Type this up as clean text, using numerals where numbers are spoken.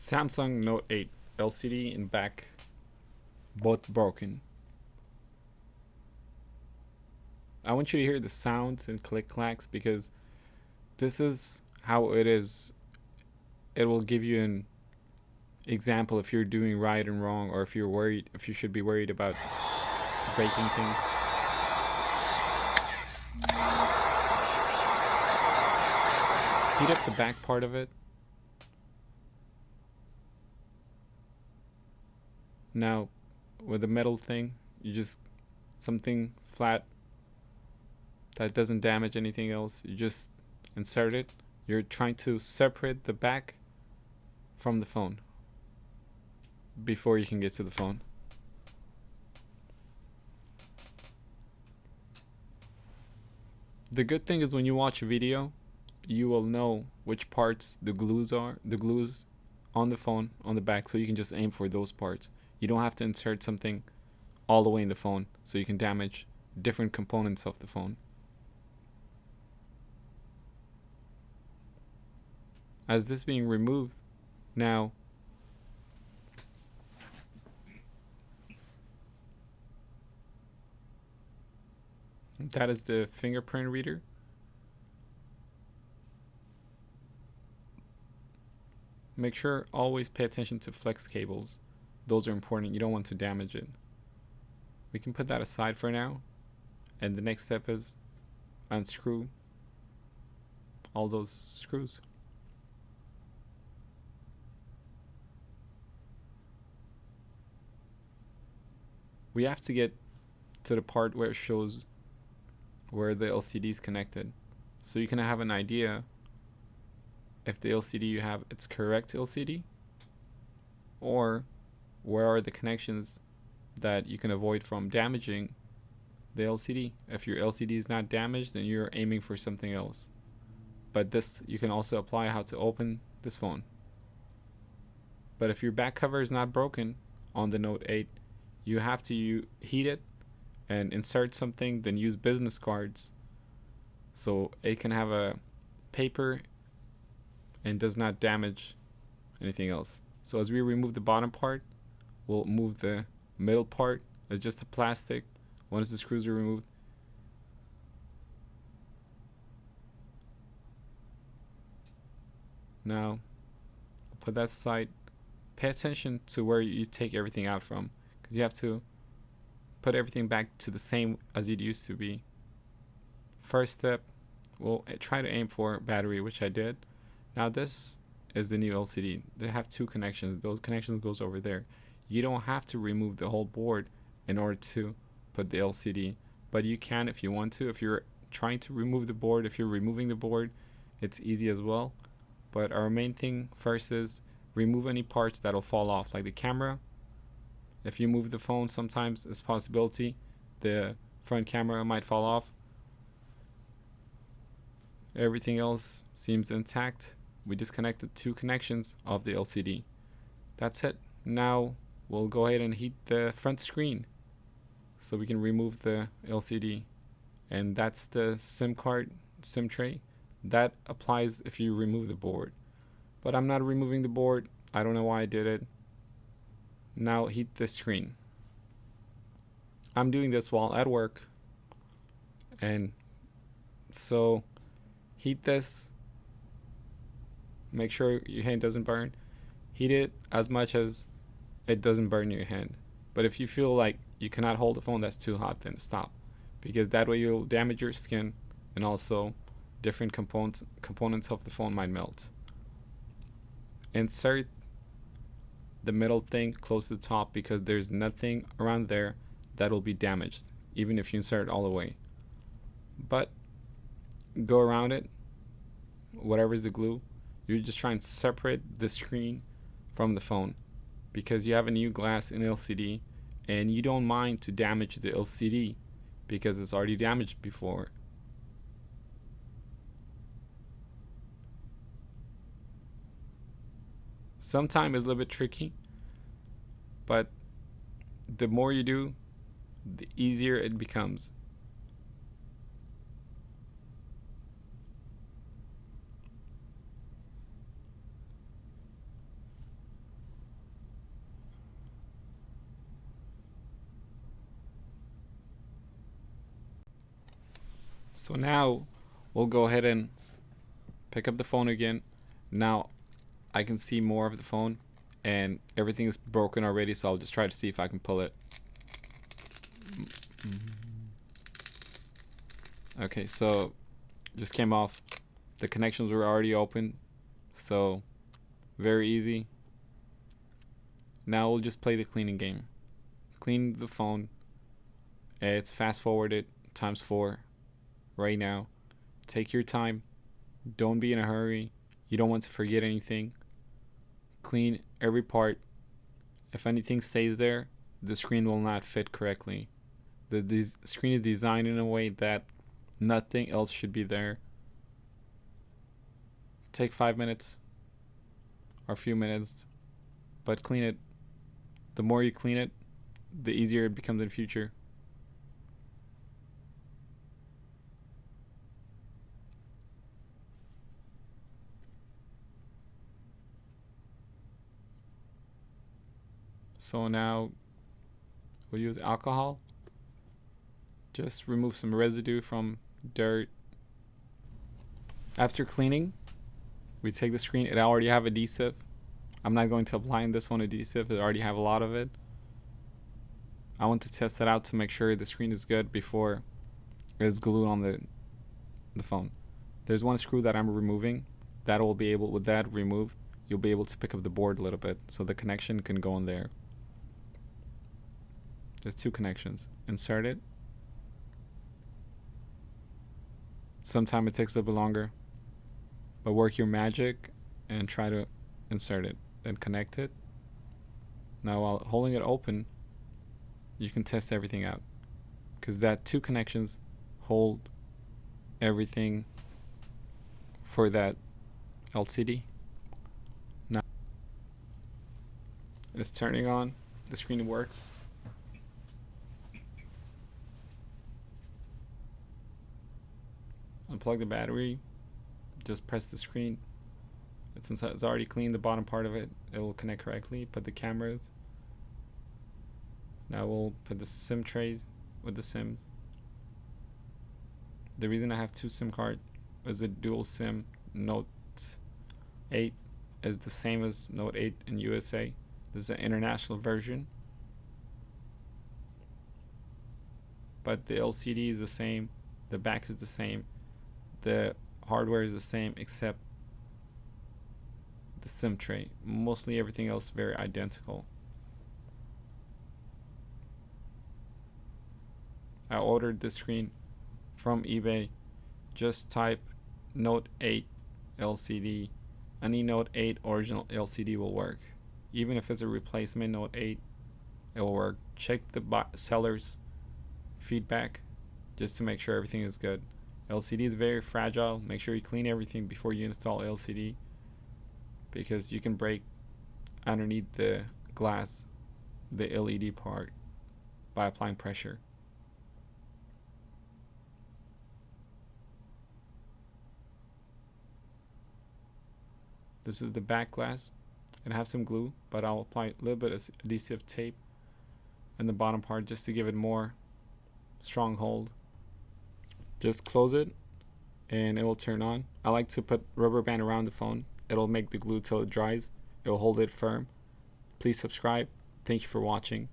Samsung Note 8 LCD and back both broken. I want you to hear the sounds and click clacks because this is how it is. It will give you an example if you're doing right and wrong, or if you're worried, if you should be worried about breaking things. Heat up the back part of it. Now, with the metal thing, you just something flat that doesn't damage anything else. You just insert it. You're trying to separate the back from the phone before you can get to the phone. The good thing is when you watch a video, you will know which parts the glues on the phone on the back, so you can just aim for those parts. You don't have to insert something all the way in the phone so you can damage different components of the phone. As this being removed, now that is the fingerprint reader. Make sure always pay attention to flex cables. Those are important. You don't want to damage it. We can put that aside for now. And the next step is unscrew all those screws. We have to get to the part where it shows where the LCD is connected, so you can have an idea if the LCD you have it's correct LCD, or where are the connections that you can avoid from damaging the LCD. If your LCD is not damaged, then you're aiming for something else. But this, you can also apply how to open this phone. But if your back cover is not broken on the Note 8, you have to heat it and insert something, then use business cards so it can have a paper and does not damage anything else. So as we remove the bottom part, we'll move the middle part as just a plastic. Once the screws are removed, now put that aside. Pay attention to where you take everything out from, because you have to put everything back to the same as it used to be. First step, we'll try to aim for battery, which I did. Now this is the new LCD. They have two connections. Those connections goes over there. You don't have to remove the whole board in order to put the LCD, but you can if you want to. If you're trying to remove the board, if you're removing the board, it's easy as well. But our main thing first is remove any parts that'll fall off, like the camera. If you move the phone, sometimes it's a possibility the front camera might fall off. Everything else seems intact. We disconnected two connections of the LCD. That's it. Now we'll go ahead and heat the front screen so we can remove the LCD. And that's the SIM card, SIM tray. That applies if you remove the board. But I'm not removing the board. I don't know why I did it. Now heat the screen. I'm doing this while at work. And so heat this. Make sure your hand doesn't burn. Heat it as much as it doesn't burn your hand. But if you feel like you cannot hold the phone that's too hot, then stop. Because that way you'll damage your skin, and also different components of the phone might melt. Insert the middle thing close to the top, because there's nothing around there that will be damaged, even if you insert it all the way. But go around it, whatever's the glue. You're just trying to separate the screen from the phone, because you have a new glass in LCD and you don't mind to damage the LCD because it's already damaged before. Sometimes it's a little bit tricky, but the more you do, the easier it becomes. So now we'll go ahead and pick up the phone again. Now I can see more of the phone and everything is broken already, so I'll just try to see if I can pull it. Okay, so just came off. The connections were already open, so very easy. Now we'll just play the cleaning game. Clean the phone. It's fast forwarded ×4 right now. Take your time. Don't be in a hurry. You don't want to forget anything. Clean every part. If anything stays there, the screen will not fit correctly. The screen is designed in a way that nothing else should be there. Take 5 minutes or a few minutes, but clean it. The more you clean it, the easier it becomes in future. So now we'll use alcohol. Just remove some residue from dirt. After cleaning, we take the screen. It already have adhesive. I'm not going to apply in this one adhesive. It already have a lot of it. I want to test it out to make sure the screen is good before it's glued on the phone. There's one screw that I'm removing. That will be able, with that removed, you'll be able to pick up the board a little bit, so the connection can go in there. There's 2 connections. Insert it. Sometimes it takes a little bit longer, but work your magic and try to insert it. Then connect it. Now while holding it open, you can test everything out, because that 2 connections hold everything for that LCD. Now it's turning on. The screen works. Unplug the battery. Just press the screen. Since it's already cleaned the bottom part of it, it will connect correctly. Put the cameras. Now we'll put the SIM trays with the SIMs. The reason I have 2 SIM cards is the dual SIM Note 8 is the same as Note 8 in USA. This is an international version, but the LCD is the same, the back is the same, the hardware is the same except the SIM tray. Mostly everything else very identical. I ordered this screen from eBay. Just type Note 8 LCD. Any Note 8 original LCD will work. Even if it's a replacement Note 8, it will work. Check the seller's feedback just to make sure everything is good. LCD is very fragile. Make sure you clean everything before you install LCD, because you can break underneath the glass, the LED part, by applying pressure. This is the back glass, and I have some glue, but I'll apply a little bit of adhesive tape in the bottom part just to give it more strong hold. Just close it and it will turn on. I like to put rubber band around the phone. It'll make the glue till it dries. It will hold it firm. Please subscribe. Thank you for watching.